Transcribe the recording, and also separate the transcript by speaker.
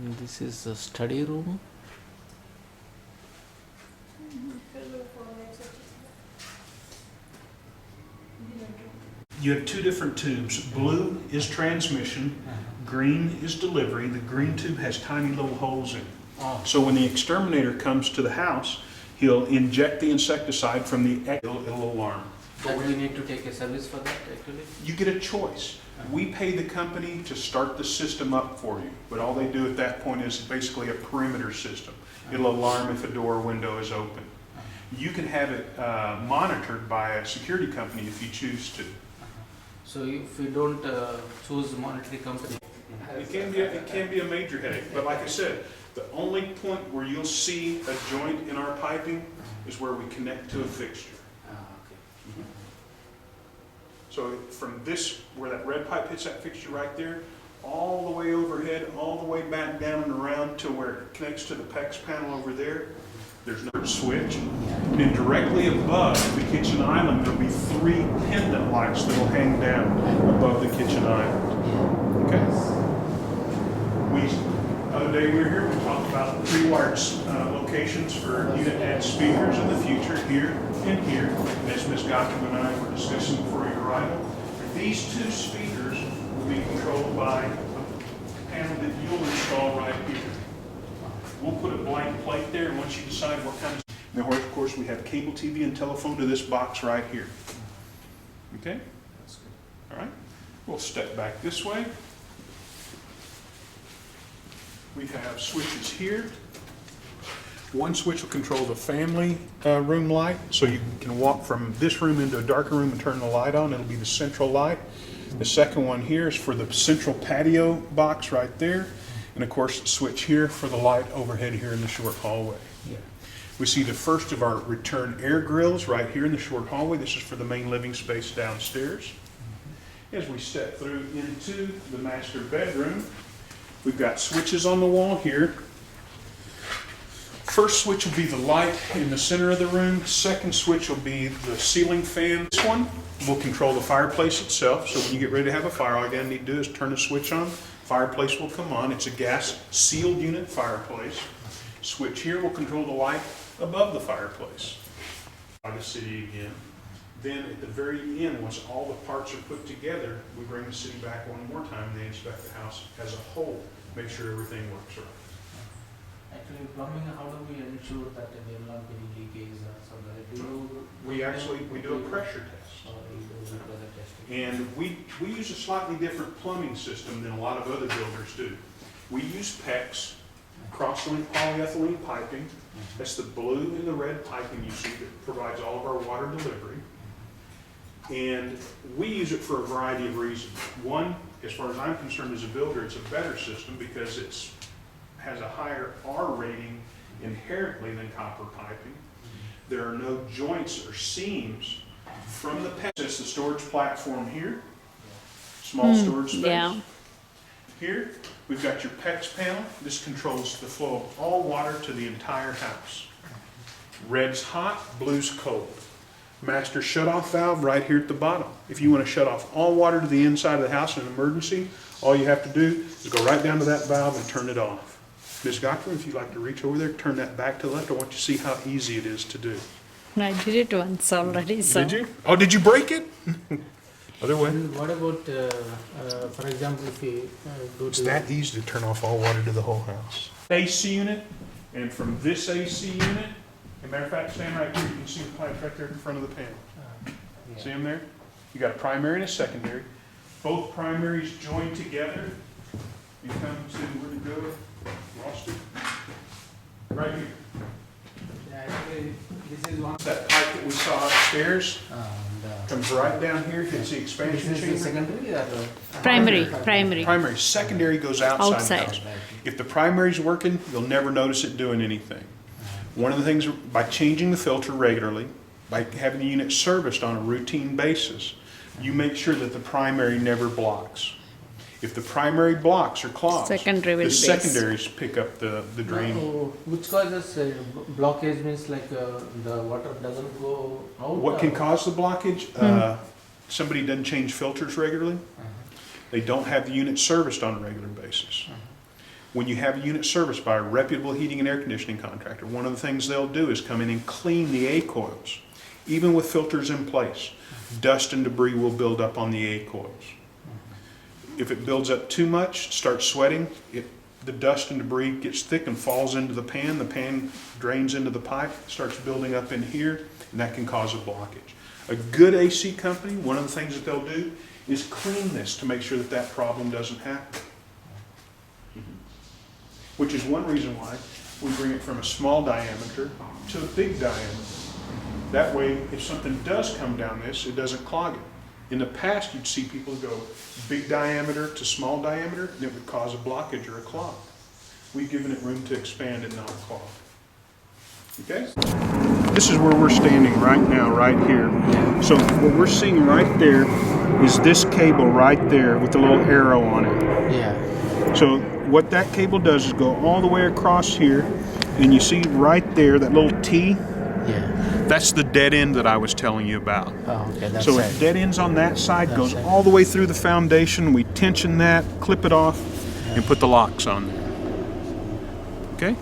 Speaker 1: And this is the study room.
Speaker 2: You have two different tubes. Blue is transmission, green is delivery. The green tube has tiny little holes in it.
Speaker 1: Oh.
Speaker 2: So when the exterminator comes to the house, he'll inject the insecticide from the it'll alarm.
Speaker 1: But we need to take a service for that actually?
Speaker 2: You get a choice. We pay the company to start the system up for you, but all they do at that point is basically a perimeter system. It'll alarm if a door or window is open. You can have it monitored by a security company if you choose to.
Speaker 1: So if we don't choose monetary company,
Speaker 2: It can be a major headache, but like I said, the only point where you'll see a joint in our piping is where we connect to a fixture.
Speaker 1: okay.
Speaker 2: So from this, where that red pipe hits that fixture right there, all the way overhead, all the way back down and around to where it connects to the PEX panel over there, there's no switch. And then directly above the kitchen island, there'll be 3 pendant lights that'll hang down above the kitchen island. Okay? Other day we were here, we talked about pre-wired locations for unit and speakers in the future, here and here. And as Ms. Gotham and I were discussing before your arrival, these 2 speakers will be controlled by a panel that you'll install right here. We'll put a blank plate there, and once you decide what kind of... Now, of course, we have cable TV and telephone to this box right here. Okay?
Speaker 1: That's good.
Speaker 2: All right? We'll step back this way. We have switches here. One switch will control the family room light, so you can walk from this room into a darker room and turn the light on. It'll be the central light. The second one here is for the central patio box right there. And of course, the switch here for the light overhead here in the short hallway.
Speaker 1: Yeah.
Speaker 2: We see the first of our return air grills right here in the short hallway. This is for the main living space downstairs. As we step through into the master bedroom, we've got switches on the wall here. First switch will be the light in the center of the room. Second switch will be the ceiling fan. This one will control the fireplace itself. So when you get ready to have a fire, all you're going to need to do is turn the switch on. Fireplace will come on. It's a gas sealed unit fireplace. Switch here will control the light above the fireplace. By the city again. Then at the very end, once all the parts are put together, we bring the city back one more time and they inspect the house as a whole, make sure everything works right.
Speaker 1: Actually, plumbing, how do we ensure that there will not be any leakage or something?
Speaker 2: We do a pressure test. And we use a slightly different plumbing system than a lot of other builders do. We use PEX, cross-linked polyethylene piping. That's the blue and the red piping you see that provides all of our water delivery. And we use it for a variety of reasons. One, as far as I'm concerned as a builder, it's a better system because it has a higher R rating inherently than copper piping. There are no joints or seams from the PEX. It's the storage platform here, small storage space.
Speaker 3: Yeah.
Speaker 2: Here, we've got your PEX panel. This controls the flow of all water to the entire house. Red's hot, blue's cold. Master shutoff valve right here at the bottom. If you want to shut off all water to the inside of the house in an emergency, all you have to do is go right down to that valve and turn it off. Ms. Gottfried, if you'd like to reach over there, turn that back to the left. I want you to see how easy it is to do.
Speaker 3: I did it once already. So.
Speaker 2: Did you? Oh, did you break it? Other way.
Speaker 1: And what about, for example, if we go
Speaker 2: It's
Speaker 1: to...
Speaker 2: that easy to turn off all water to the whole house. AC unit, and from this AC unit, as a matter of fact, stand right here, you can see the pipes right there in front of the panel.
Speaker 1: yeah.
Speaker 2: See them there? You got a primary and a secondary. Both primaries join together. You come to, where'd it go? Lost it? Right here.
Speaker 1: Yeah, actually, this is one.
Speaker 2: That pipe that we saw upstairs comes right down here, hits the
Speaker 1: This
Speaker 2: expansion
Speaker 1: is the
Speaker 2: chamber.
Speaker 1: secondary or?
Speaker 3: Primary.
Speaker 2: Primary, secondary goes outside the
Speaker 3: Outside.
Speaker 2: house. If the primary's working, you'll never notice it doing anything. One of the things, by changing the filter regularly, by having the unit serviced on a routine basis, you make sure that the primary never blocks. If the primary blocks or clogs,
Speaker 3: Secondary will
Speaker 2: the
Speaker 3: base.
Speaker 2: secondaries pick up the drain.
Speaker 1: Which causes blockage means like the water doesn't go out?
Speaker 2: What can
Speaker 1: or-
Speaker 2: cause the blockage? Somebody doesn't change filters regularly.
Speaker 1: Uh-huh.
Speaker 2: They don't have the unit serviced on a regular basis. When you have a unit serviced by a reputable heating and air conditioning contractor, one of the things they'll do is come in and clean the A coils. Even with filters in place, dust and debris will build up on the A coils. If it builds up too much, starts sweating, the dust and debris gets thick and falls into the pan drains into the pipe, starts building up in here, and that can cause a blockage. A good AC company, one of the things that they'll do is clean this to make sure that that problem doesn't happen. Which is one reason why we bring it from a small diameter to a big diameter. That way, if something does come down this, it doesn't clog it. In the past, you'd see people go big diameter to small diameter, and it would cause a blockage or a clog. We've given it room to expand and not clog. Okay? This is where we're standing right now, right here. So what we're seeing right there is this cable right there with the little arrow on it.
Speaker 1: Yeah.
Speaker 2: So what that cable does is go all the way across here, and you see right there, that little T,
Speaker 1: Yeah.
Speaker 2: that's the dead end that I was telling you about.
Speaker 1: Oh, okay. That's
Speaker 2: So
Speaker 1: it.
Speaker 2: it dead ends on that side,
Speaker 1: That's
Speaker 2: goes
Speaker 1: it.
Speaker 2: all the way through the foundation. We tension that, clip it off, and put the locks on there. Okay?